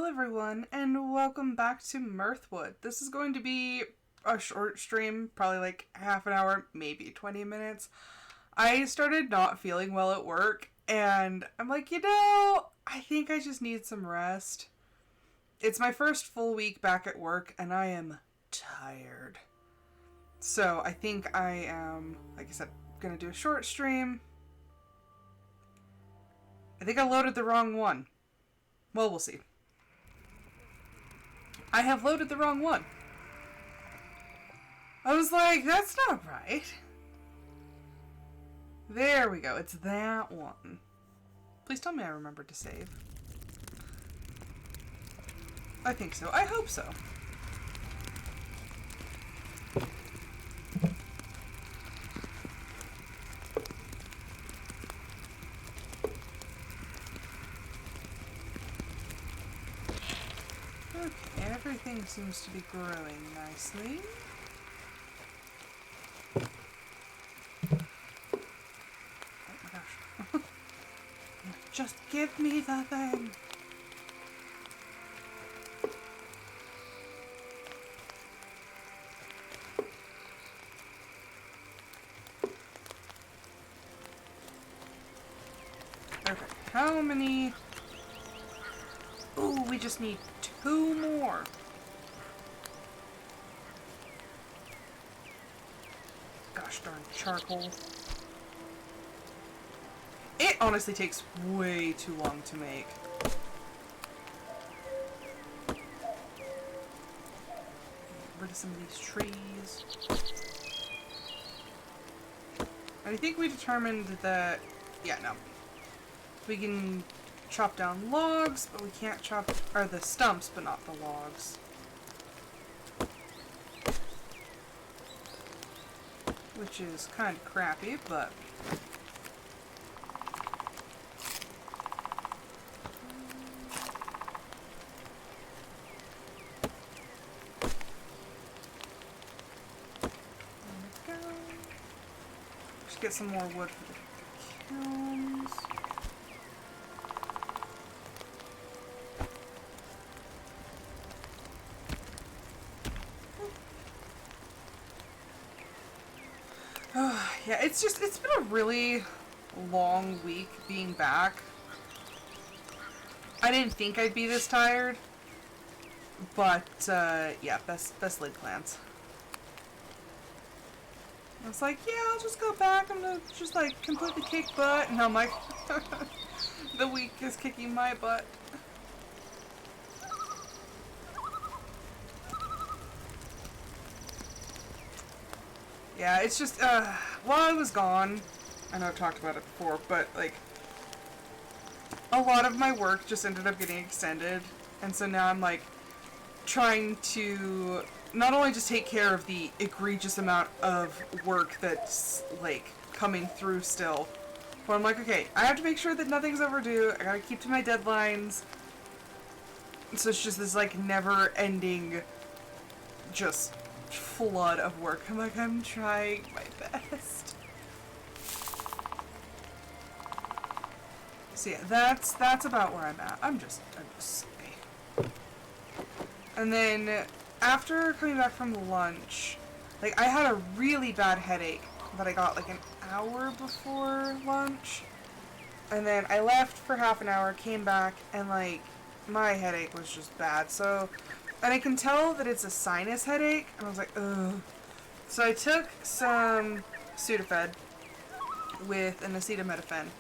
everyone, and welcome back to Mirthwood. This is going to be a short stream, probably like half an hour, maybe 20 minutes. I started not feeling well at work, and I'm like, I think I just need some rest. It's my first full week back at work, and I am tired. So I think I am, like I said, gonna do a short stream. I think I loaded the wrong one. Well, we'll see. I have loaded the wrong one. I was like, that's not right. There we go. It's that one. Please tell me I remembered to save. I think so. I hope so. Okay, everything seems to be growing nicely. Oh my gosh. Just give me the thing! Okay, how many? Ooh, we just need 2 more. Gosh darn charcoal. It honestly takes way too long to make. Get rid of some of these trees. And I think we determined that, we can chop down logs, but we can't chop, or the stumps, but not the logs. Which is kind of crappy, but... There we go. Just get some more wood for the kilns. Yeah, it's been a really long week being back. I didn't think I'd be this tired, but, yeah, best laid plans. I was like, yeah, I'll just go back, I'm gonna just, like, completely kick butt, and I'm like, the week is kicking my butt. Yeah, it's just, while I was gone, I know I've talked about it before, but, like, a lot of my work just ended up getting extended, and so now I'm, like, trying to not only just take care of the egregious amount of work that's, like, coming through still, but I'm like, okay, I have to make sure that nothing's overdue, I gotta keep to my deadlines, so it's just this, like, never-ending, just flood of work. I'm like, I'm trying my best. So yeah, that's about where I'm at. I'm just silly. And then after coming back from lunch, like I had a really bad headache that I got like an hour before lunch. And then I left for half an hour, came back, and like my headache was just bad. So and I can tell that it's a sinus headache, and I was like, ugh. So I took some Sudafed with an acetaminophen, and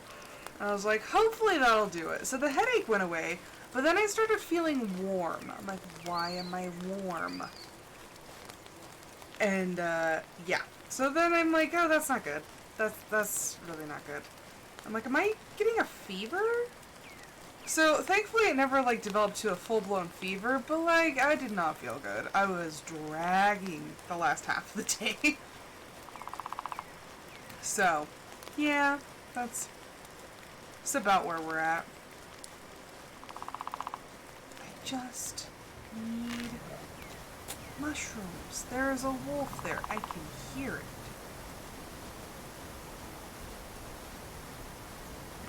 I was like, hopefully that'll do it. So the headache went away, but then I started feeling warm. I'm like, why am I warm? And, yeah. So then I'm like, oh, that's not good. That's really not good. I'm like, am I getting a fever? So, thankfully it never, like, developed to a full-blown fever, but, like, I did not feel good. I was dragging the last half of the day. So, yeah, that's about where we're at. I just need mushrooms. There is a wolf there. I can hear it.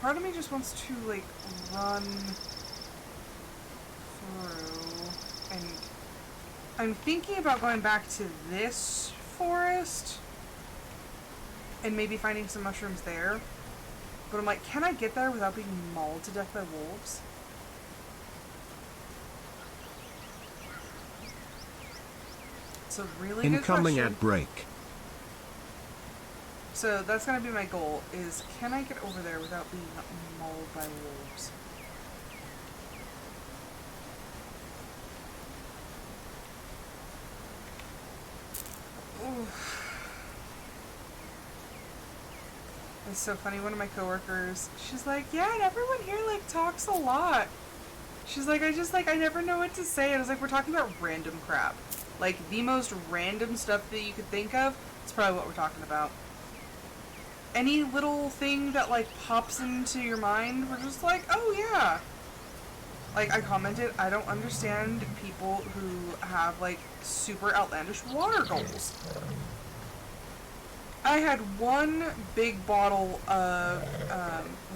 Part of me just wants to, like, run through. And I'm thinking about going back to this forest and maybe finding some mushrooms there. But I'm like, can I get there without being mauled to death by wolves? It's a really good question. Incoming at break. So that's going to be my goal, is can I get over there without being mauled by wolves? Ooh. It's so funny, one of my coworkers, she's like, yeah, and everyone here, like, talks a lot. She's like, I never know what to say. And I was like, we're talking about random crap. Like, the most random stuff that you could think of, it's probably what we're talking about. Any little thing that, like, pops into your mind, we're just like, oh, yeah. Like, I commented, I don't understand people who have, like, super outlandish water goals. I had one big bottle of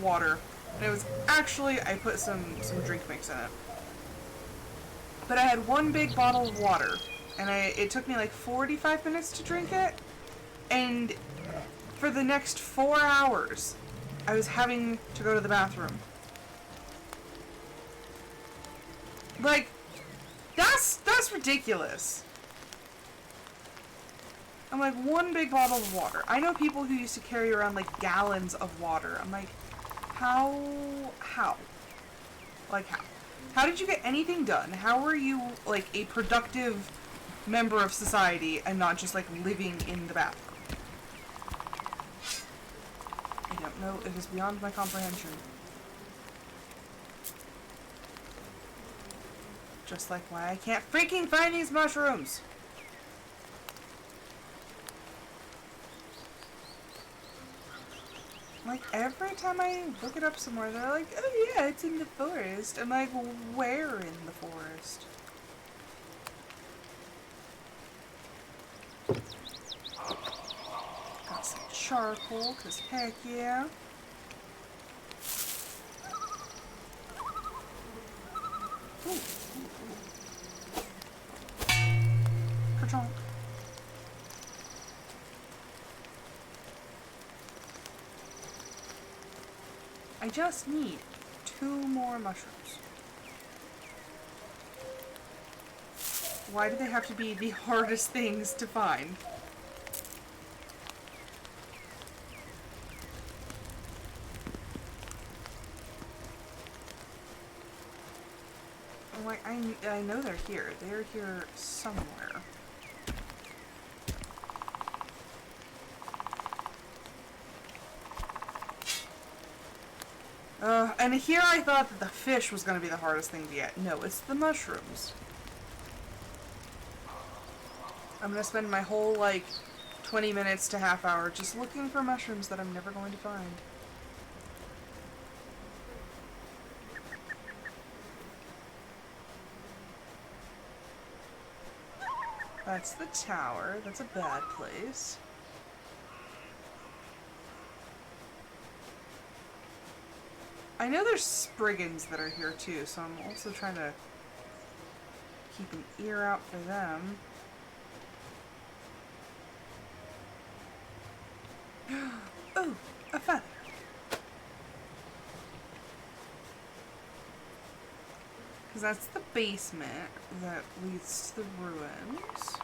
water, and it was actually, I put some drink mix in it. But I had one big bottle of water, and it took me like 45 minutes to drink it, and for the next 4 hours, I was having to go to the bathroom. Like, that's ridiculous. I'm like, one big bottle of water. I know people who used to carry around, like, gallons of water. I'm like, how? Like, how? How did you get anything done? How are you, like, a productive member of society and not just, like, living in the bathroom? I don't know. It is beyond my comprehension. Just like why I can't freaking find these mushrooms. Like, every time I look it up somewhere, they're like, oh yeah, it's in the forest. I'm like, where in the forest? Got some charcoal, because heck yeah. Ooh. Ka-chonk. I just need 2 more mushrooms. Why do they have to be the hardest things to find? I'm like, I know they're here. They're here somewhere. And here I thought that the fish was going to be the hardest thing to get. No, it's the mushrooms. I'm going to spend my whole, like, 20 minutes to half hour just looking for mushrooms that I'm never going to find. That's the tower. That's a bad place. I know there's spriggans that are here too, so I'm also trying to keep an ear out for them. Oh, a feather. Because that's the basement that leads to the ruins.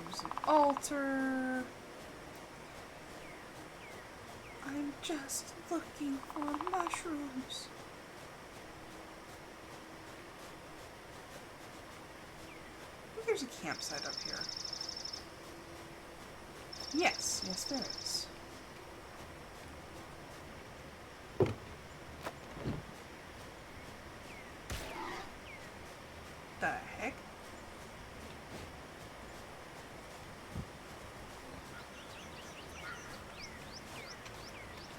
There's an altar. I'm just looking for mushrooms. I think there's a campsite up here. Yes, there is. The heck?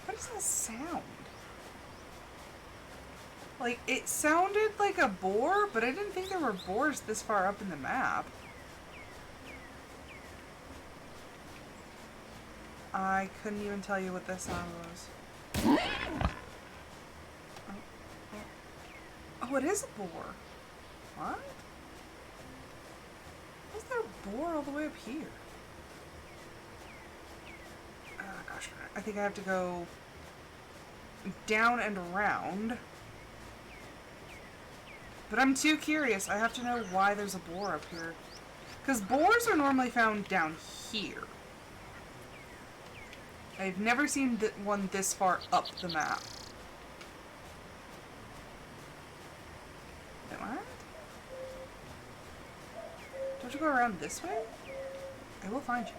What is that sound? Like, it sounded like a boar, but I didn't think there were boars this far up in the map. I couldn't even tell you what that sound was. Oh, it is a boar. What? Why is there a boar all the way up here? Oh, gosh, I think I have to go down and around. But I'm too curious. I have to know why there's a boar up here. Because boars are normally found down here. I've never seen one this far up the map. Wait, what? Don't you go around this way? I will find you.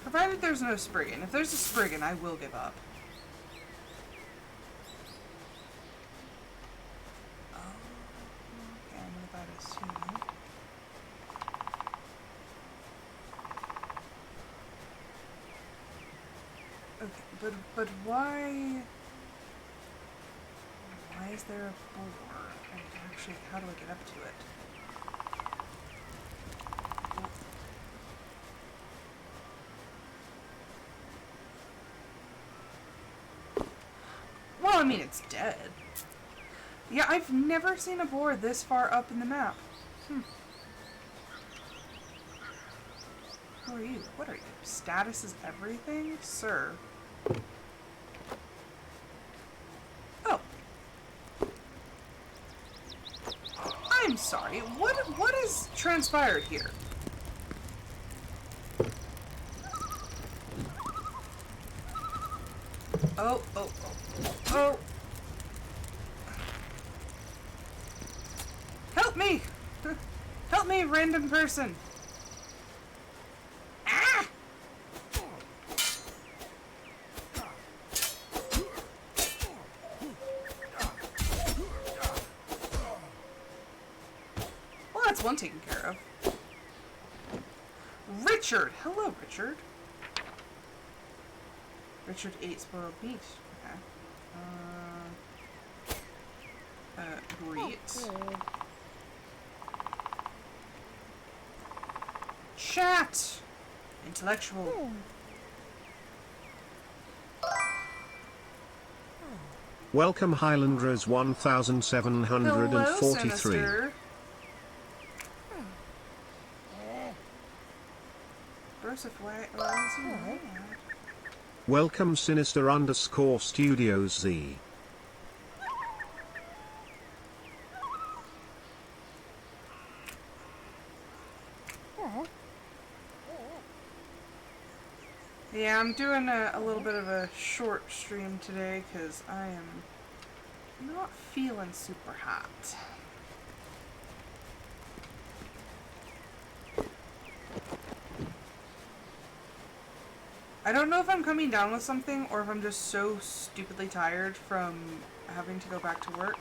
Provided there's no Spriggan. If there's a Spriggan, I will give up. Oh, okay, I know that is too. Okay, but why is there a boar? And actually, how do I get up to it? Well, I mean, it's dead. Yeah, I've never seen a boar this far up in the map. Who are you? What are you? Status is everything? Sir. Oh. I'm sorry. What has transpired here? Oh. Help me! Help me, random person! Ah! Well, that's one taken care of. Richard! Hello, Richard. Richard ate spoiled meat. Okay. Great. Chat! Intellectual. Welcome Highlanders 1743. Hello, Joseph, why is he mad? Welcome Sinister_Studios Z. Yeah, I'm doing a little bit of a short stream today because I am not feeling super hot. I don't know if I'm coming down with something or if I'm just so stupidly tired from having to go back to work.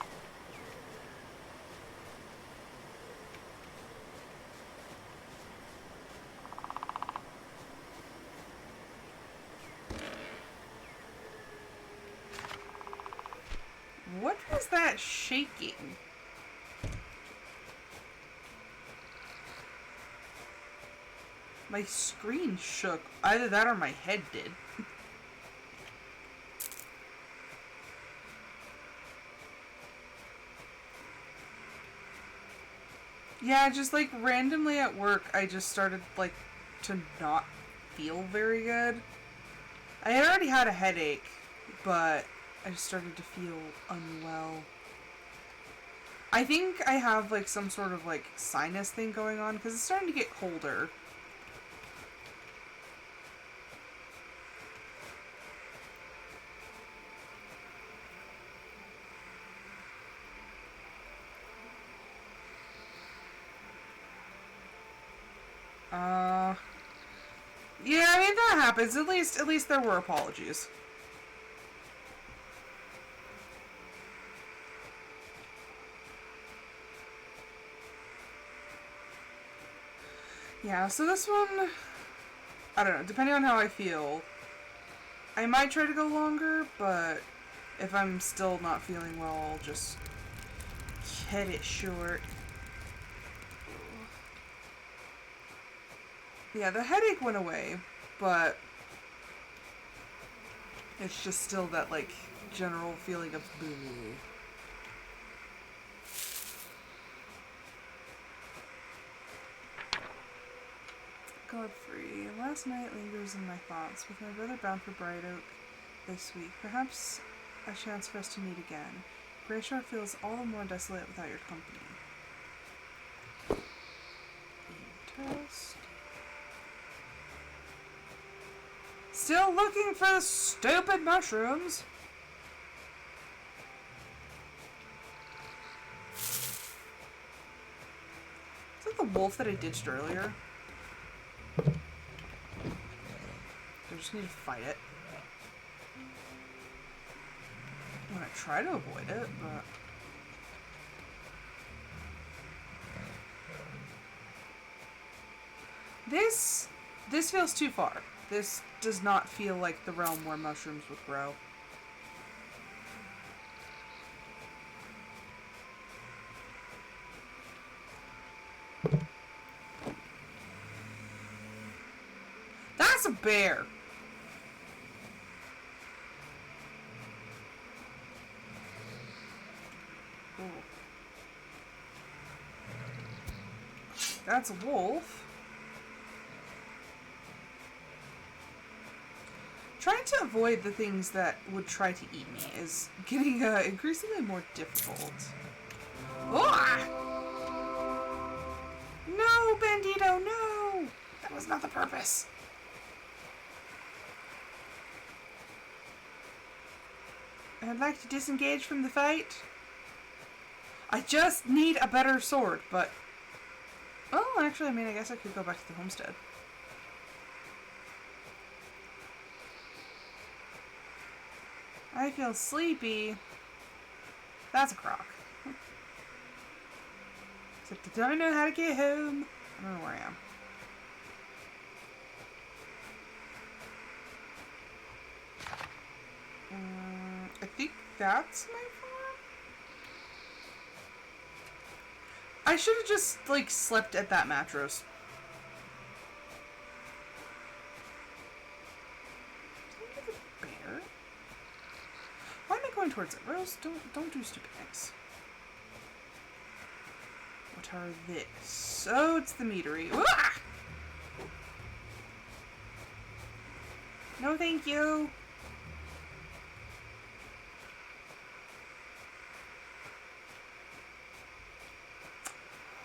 What was that shaking? My screen shook. Either that or my head did. Yeah, just like randomly at work, I just started like to not feel very good. I had already had a headache, but I just started to feel unwell. I think I have like some sort of like sinus thing going on because it's starting to get colder. Yeah, I mean that happens. At least there were apologies. Yeah, so this one, I don't know, depending on how I feel, I might try to go longer, but if I'm still not feeling well, I'll just cut it short. Yeah, the headache went away, but it's just still that, like, general feeling of bleh. Godfrey, last night lingers in my thoughts, with my brother bound for Bright Oak this week. Perhaps a chance for us to meet again. Greyshore feels all the more desolate without your company. Interesting. Still looking for the stupid mushrooms. Is that the wolf that I ditched earlier? I just need to fight it. I'm gonna try to avoid it, but... This feels too far. This does not feel like the realm where mushrooms would grow. That's a bear! Ooh. That's a wolf. Trying to avoid the things that would try to eat me is getting increasingly more difficult. Ah! No, Bandito, no! That was not the purpose. I'd like to disengage from the fight. I just need a better sword, but... Oh, actually, I mean, I guess I could go back to the homestead. I feel sleepy. That's a croc. Except I don't know how to get home. I don't know where I am. I think that's my farm? I should have just, like, slept at that mattress. Why am I going towards it? Rose, don't do stupid things. What are this? Oh, it's the meadery. Ah! No, thank you.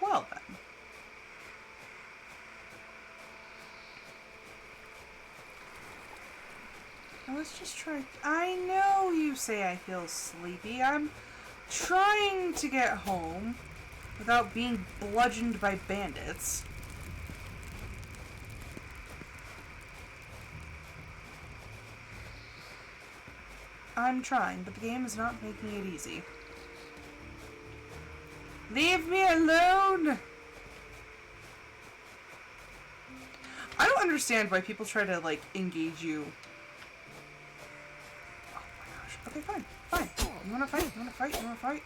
Well then. Let's just try. I know you say I feel sleepy. I'm trying to get home without being bludgeoned by bandits. I'm trying, but the game is not making it easy. Leave me alone! I don't understand why people try to, like, engage you. Oh my gosh. Okay, fine. Fine. You wanna fight? You wanna fight? You wanna fight?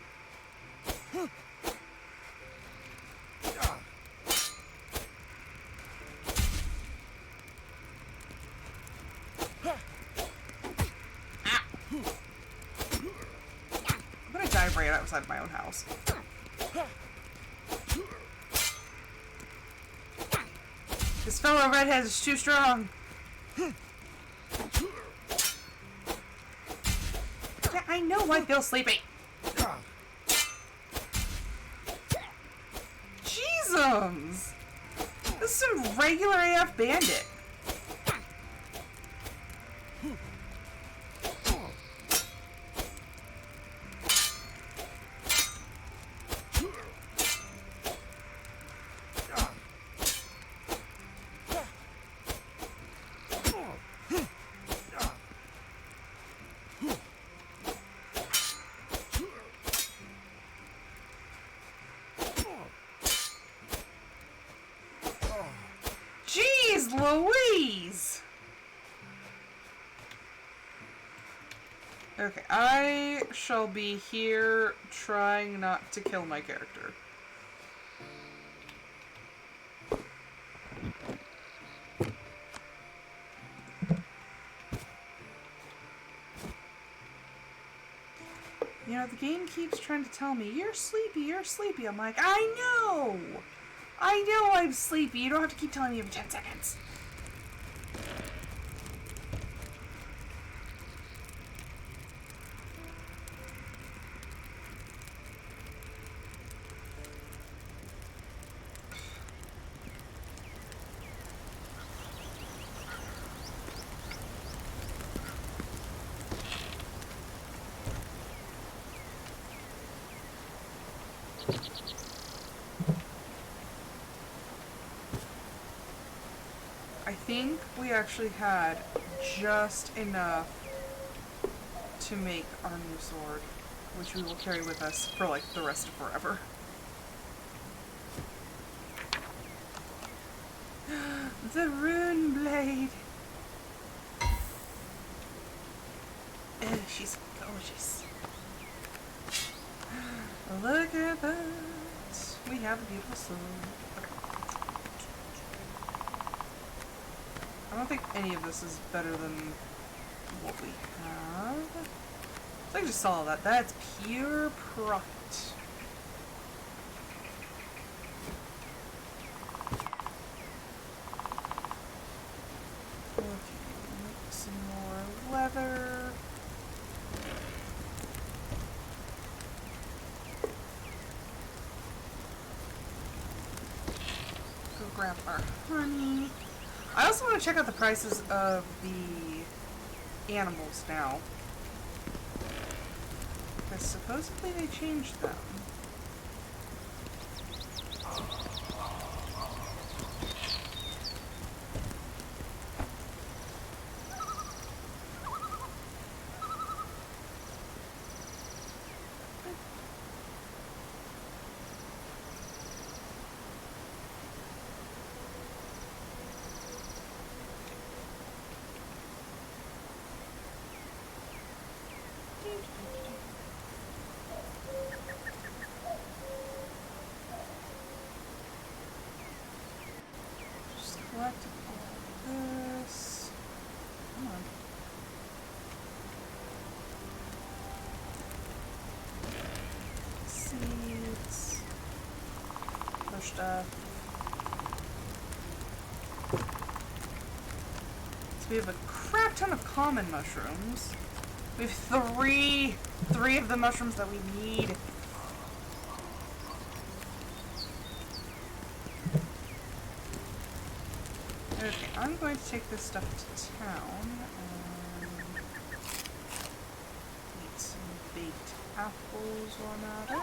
I'm gonna die right outside my own house. This fellow redhead is too strong. Yeah, I know I feel sleepy. Jesus! This is some regular AF bandit. Jeez Louise! Okay, I shall be here trying not to kill my character. the game keeps trying to tell me, you're sleepy, you're sleepy. I'm like, I know! I know I'm sleepy. You don't have to keep telling me every 10 seconds. I think we actually had just enough to make our new sword, which we will carry with us for like the rest of forever. The Runeblade! Oh, she's gorgeous. Look at that! We have a beautiful sword. I don't think any of this is better than what we have. So I just saw that. That's pure profit. Okay, some more leather. Go grab our honey. I also want to check out the prices of the animals now. Because supposedly they changed them. Just collect all this. Come on. Seeds. Other stuff. So we have a crap ton of common mushrooms. We have three of the mushrooms that we need. Okay, I'm going to take this stuff to town and eat some baked apples while I'm at it.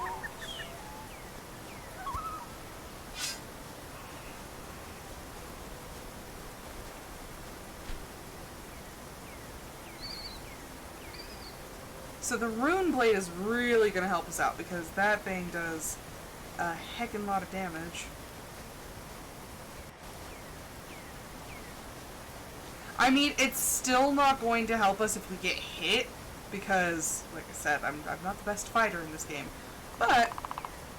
So the Runeblade is really going to help us out because that thing does a heckin' lot of damage. I mean, it's still not going to help us if we get hit because, like I said, I'm not the best fighter in this game. But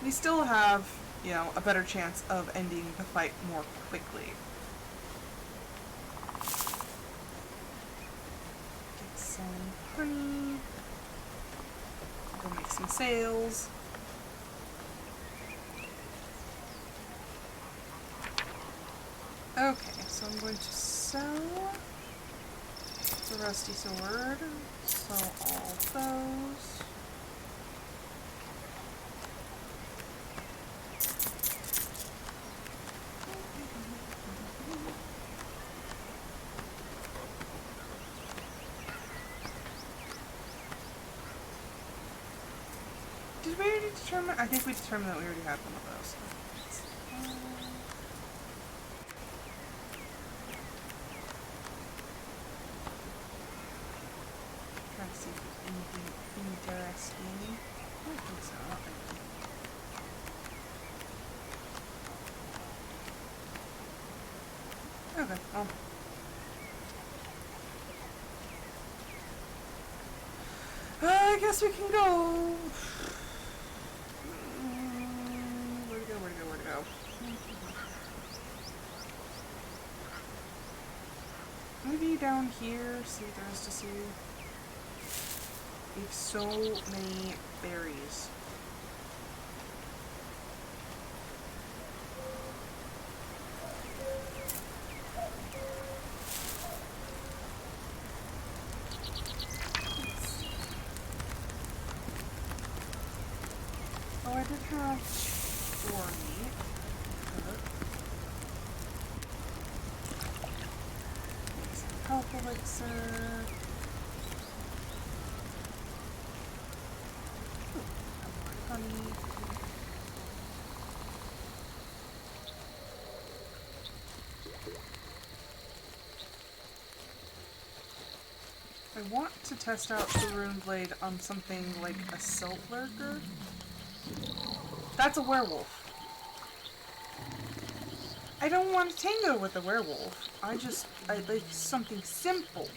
we still have, you know, a better chance of ending the fight more quickly. Get some honey. Go make some sales. Okay, so I'm going to sell the rusty sword, sell all those. Did we already determine? I think we determined that we already had one of those. Trying to see if there's anything interesting. I don't think so. Not really. Okay. Well. I guess we can go. Where to go? Where to go? Where to go? Maybe down here. See what there is to see. They have so many berries. Oh, I did have 4 meat. Good. Some health elixir. Honey. I want to test out the Runeblade on something like a Silt Lurker. That's a werewolf. I don't want to tango with a werewolf. I like something simple.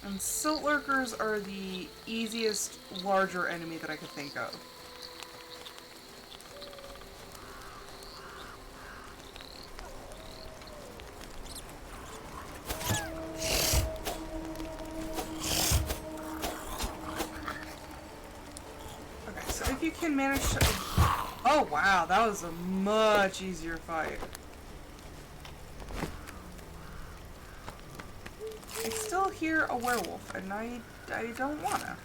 And Silt Lurkers are the easiest, larger enemy that I could think of. Okay, so if you can manage to... Oh wow, that was a much easier fight. I still hear a werewolf, and I don't wanna.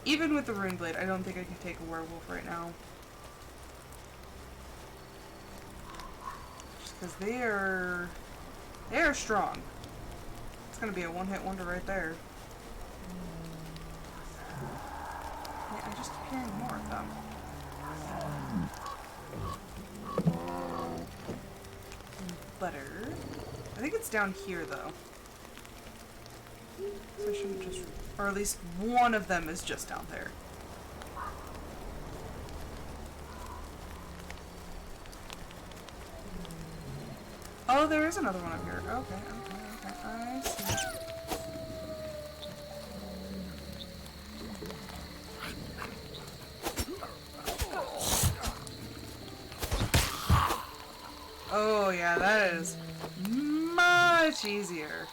Even with the Runeblade, I don't think I can take a werewolf right now. Just because they are strong. It's gonna be a one-hit wonder right there. Yeah, I just keep hearing more of them. Butter. I think it's down here, though. So I shouldn't just... Or at least one of them is just down there. Oh, there is another one up here. Okay. I see. Oh, yeah, that is much easier.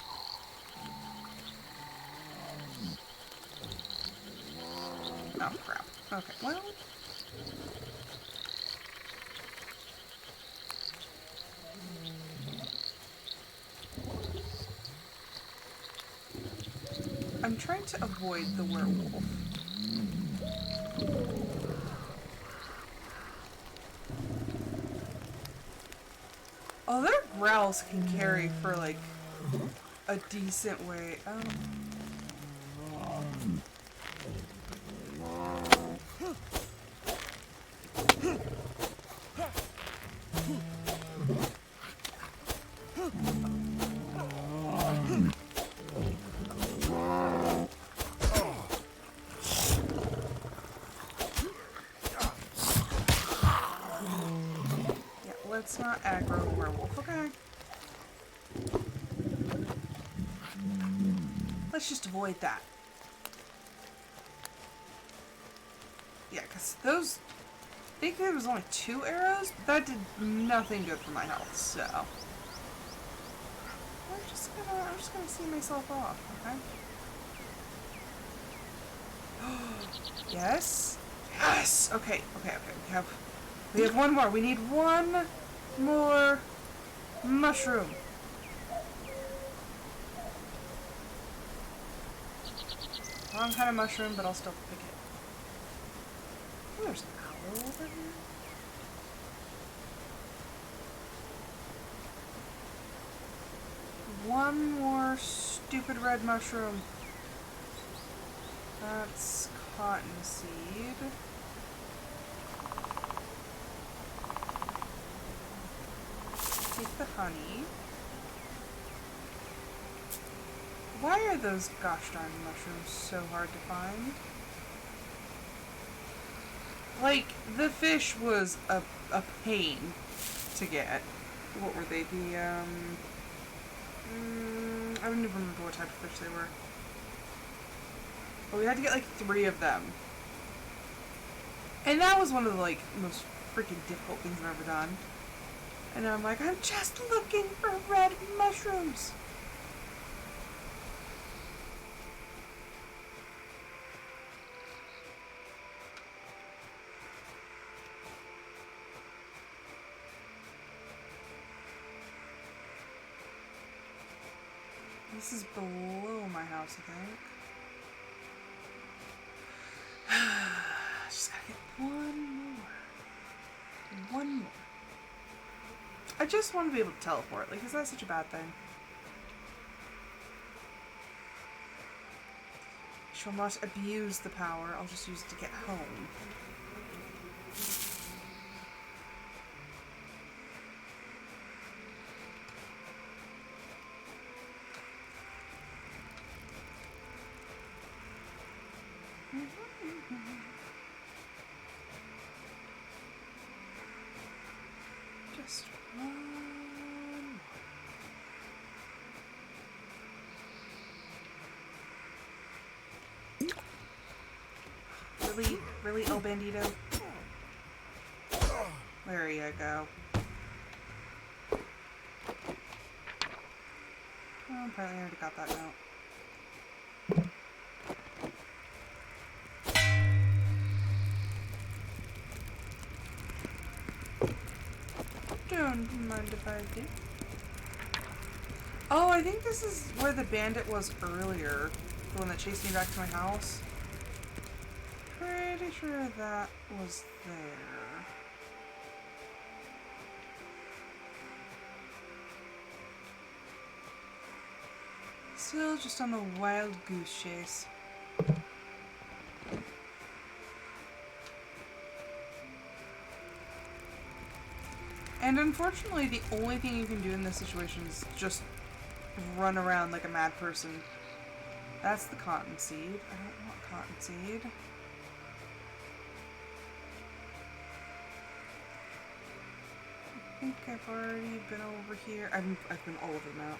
Oh, crap. Okay, well... I'm trying to avoid the werewolf. Oh, their growls can carry for, like, a decent way. Oh. Let's not aggro the werewolf, okay? Let's just avoid that. Yeah, because those... I think there was only 2 arrows, but that did nothing good for my health, so... I'm just gonna see myself off, okay? Yes? Yes! Okay. We have one more. We need one more mushroom. Wrong kind of mushroom, but I'll still pick it. Oh, there's an owl over here. One more stupid red mushroom. That's cottonseed. Take the honey. Why are those gosh darn mushrooms so hard to find? Like, the fish was a pain to get. What were they? I don't even remember what type of fish they were. But we had to get like 3 of them. And that was one of the like most freaking difficult things I've ever done. And I'm like, I'm just looking for red mushrooms. This is below my house, I think. Just gotta get one more. One more. I just want to be able to teleport. Like, is that such a bad thing? Shall not abuse the power. I'll just use it to get home. Just one. Really? Really, El Bandito? There you go. Well, apparently I already got that note. Don't mind if I do. Oh, I think this is where the bandit was earlier. The one that chased me back to my house. Pretty sure that was there. Still just on the wild goose chase. And unfortunately, the only thing you can do in this situation is just run around like a mad person. That's the cotton seed. I don't want cotton seed. I think I've already been over here. I've been all over the map.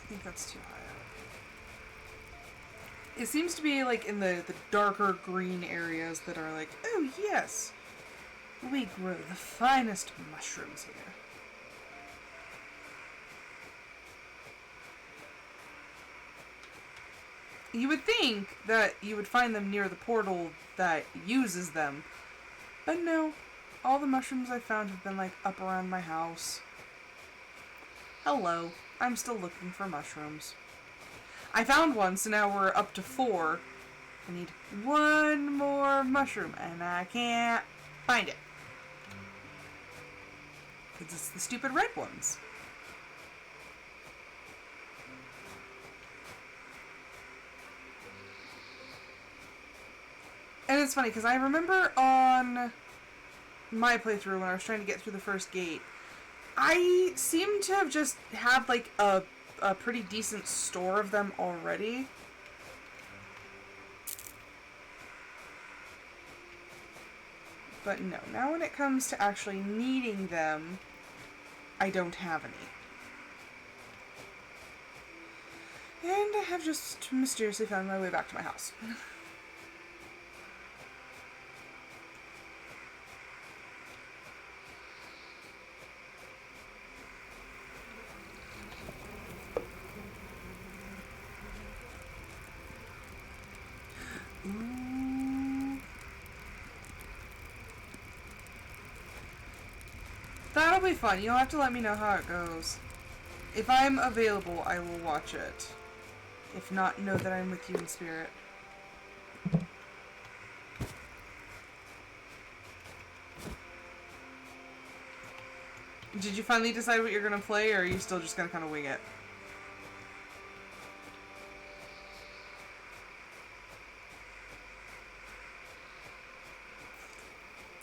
I think that's too high up. It seems to be like in the darker green areas that are like, oh yes, we grow the finest mushrooms here. You would think that you would find them near the portal that uses them, but no. All the mushrooms I found have been like up around my house. Hello, I'm still looking for mushrooms. I found one, so now we're up to 4. I need one more mushroom, and I can't find it. Because it's the stupid red ones. And it's funny, because I remember on my playthrough when I was trying to get through the first gate, I seem to have just had like a pretty decent store of them already. But no, now when it comes to actually needing them, I don't have any. And I have just mysteriously found my way back to my house. That'll be fun. You'll have to let me know how it goes. If I'm available, I will watch it. If not, know that I'm with you in spirit. Did you finally decide what you're gonna play, or are you still just gonna kind of wing it?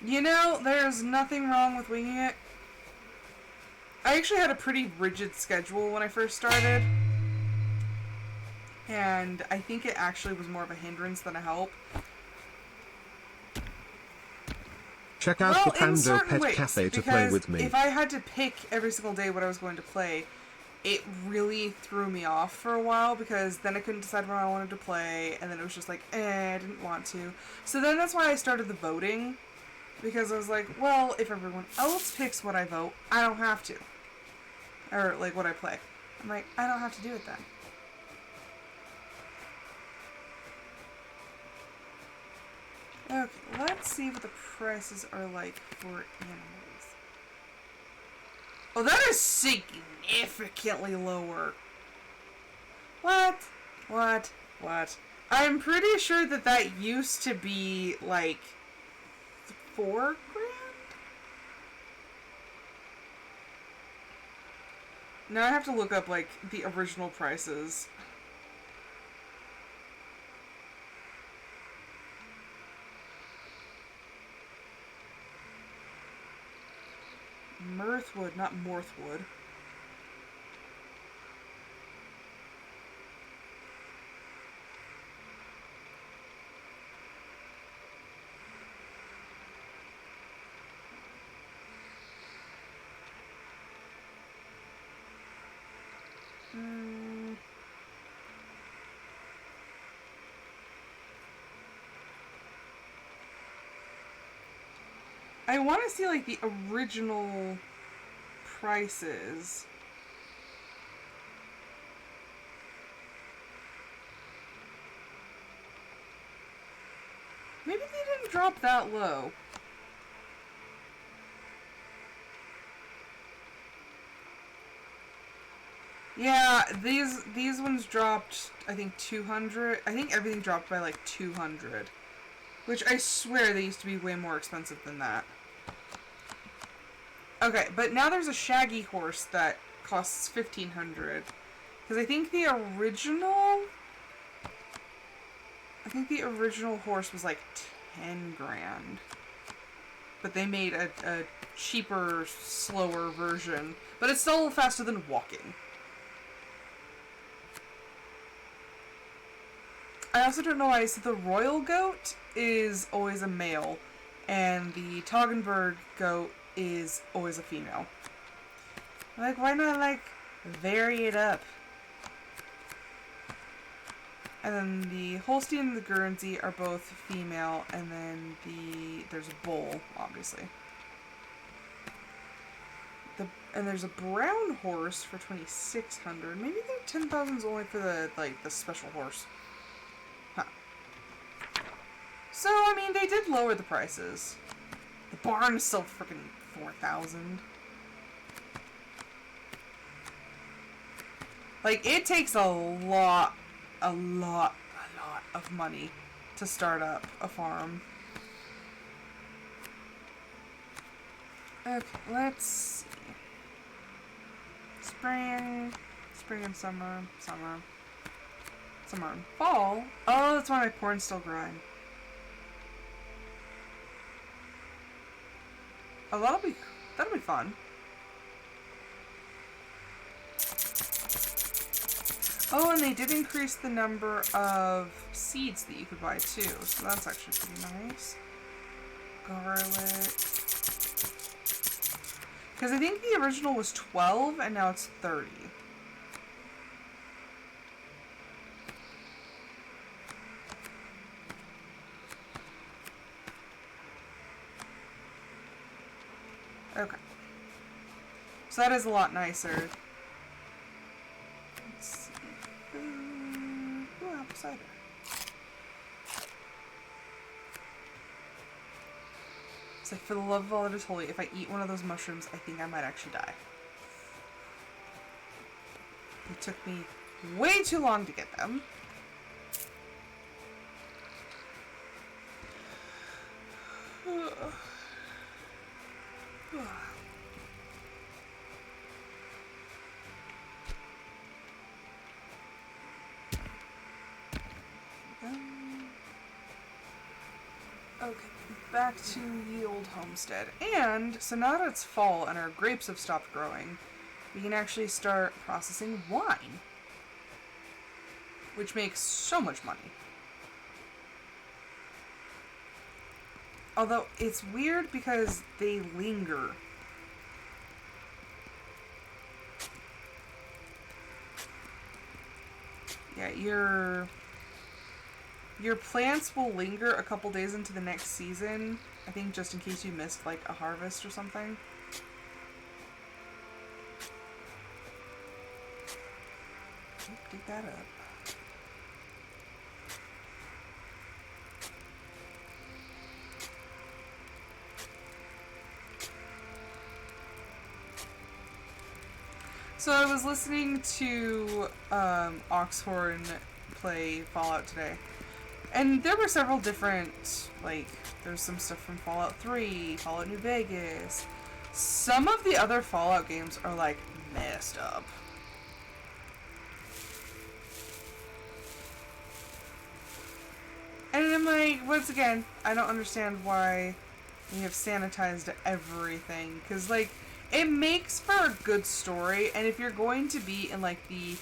You know, there's nothing wrong with winging it. I actually had a pretty rigid schedule when I first started. And I think it actually was more of a hindrance than a help. Check out the Pando Pet ways, Cafe to play with me. If I had to pick every single day what I was going to play, it really threw me off for a while, because then I couldn't decide what I wanted to play, and then it was just like, I didn't want to. So then that's why I started the voting, because I was like, well, if everyone else picks what I vote, I don't have to. Or, like, what I play. I'm like, I don't have to do it then. Okay, let's see what the prices are like for animals. Oh, that is significantly lower. What? What? What? I'm pretty sure that that used to be, like, 4 grand? Now I have to look up, like, the original prices. Mirthwood, not Morthwood. I want to see, like, the original prices. Maybe they didn't drop that low. Yeah, these ones dropped, I think, 200. I think everything dropped by, like, 200. Which I swear they used to be way more expensive than that. Okay, but now there's a shaggy horse that costs 1,500. Because I think the original horse was like 10 grand. But they made a cheaper, slower version. But it's still faster than walking. I also don't know why, so the royal goat is always a male. And the Toggenburg goat is always a female. Like, why not, like, vary it up? And then the Holstein and the Guernsey are both female, and then there's a bull, obviously. And there's a brown horse for 2,600. Maybe the 10,000 is only for the special horse. Huh. So, I mean, they did lower the prices. The barn is still freaking 4,000. Like, it takes a lot of money to start up a farm. Okay, let's see. Spring and summer and fall. Oh, that's why my corn's still growing. Oh, that'll be fun. Oh, and they did increase the number of seeds that you could buy too, so that's actually pretty nice. Garlic. Because I think the original was 12 and now it's 30. Okay. So that is a lot nicer. Let's see. Ooh, apple cider. It's like, for the love of all that is holy, if I eat one of those mushrooms, I think I might actually die. It took me way too long to get them. Okay, back to the old homestead. And, so now that it's fall and our grapes have stopped growing, we can actually start processing wine. Which makes so much money. Although, it's weird because they linger. Yeah, your plants will linger a couple days into the next season. I think just in case you missed, like, a harvest or something. Dig that up. So I was listening to Oxhorn play Fallout today. And there were several different, like, there's some stuff from Fallout 3, Fallout New Vegas. Some of the other Fallout games are, like, messed up. And I'm like, once again, I don't understand why we have sanitized everything. Because, like, it makes for a good story, and if you're going to be in, like, the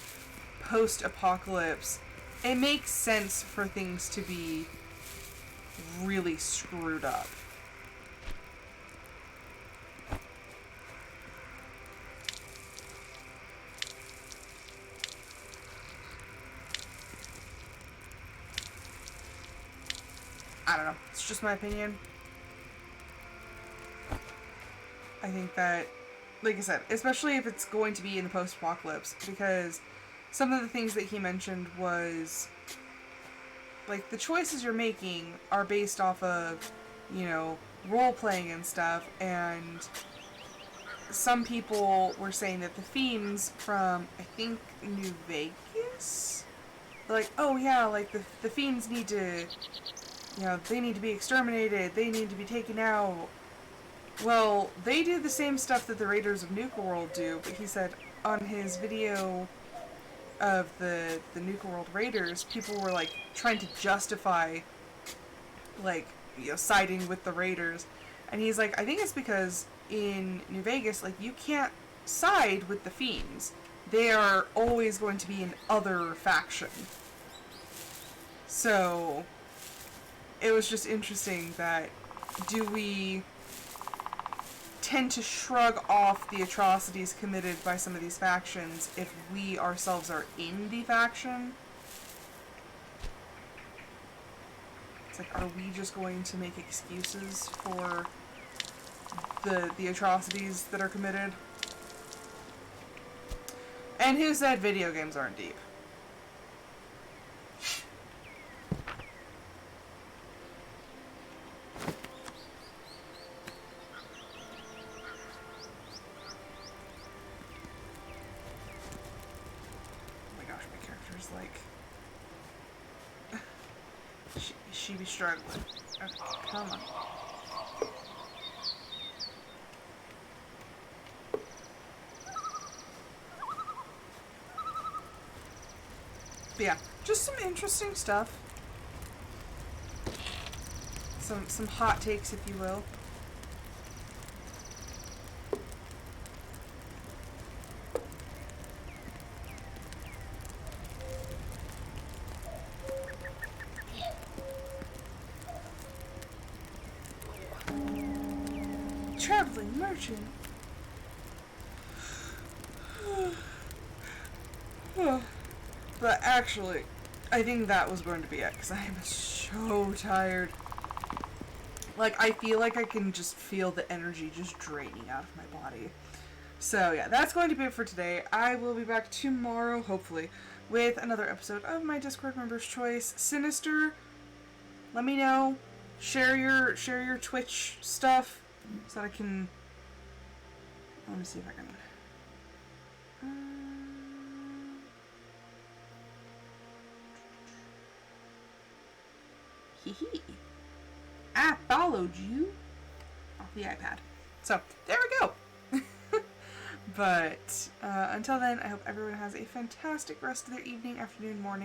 post-apocalypse, it makes sense for things to be really screwed up. I don't know. It's just my opinion. I think that, like I said, especially if it's going to be in the post-apocalypse, because some of the things that he mentioned was, like, the choices you're making are based off of, you know, role-playing and stuff, and some people were saying that the fiends from, I think, New Vegas? They're like, oh yeah, like, the fiends need to, you know, they need to be exterminated, they need to be taken out. Well, they do the same stuff that the Raiders of Nuka World do, but he said on his video of the Nuka World Raiders, people were, like, trying to justify, like, you know, siding with the Raiders. And he's like, I think it's because in New Vegas, like, you can't side with the fiends. They are always going to be an other faction. So it was just interesting that, do we tend to shrug off the atrocities committed by some of these factions if we ourselves are in the faction? It's like, are we just going to make excuses for the atrocities that are committed? And who said video games aren't deep? Like, she be struggling. Okay, come on. But yeah, just some interesting stuff. Some hot takes, if you will. Traveling merchant. But actually, I think that was going to be it, because I am so tired. Like, I feel like I can just feel the energy just draining out of my body. So yeah, that's going to be it for today. I will be back tomorrow, hopefully, with another episode of my Discord Members' Choice. Sinister, let me know. Share your Twitch stuff so that I can... Let me see if I can... Hee. I followed you off the iPad. So, there we go. But until then, I hope everyone has a fantastic rest of their evening, afternoon, morning.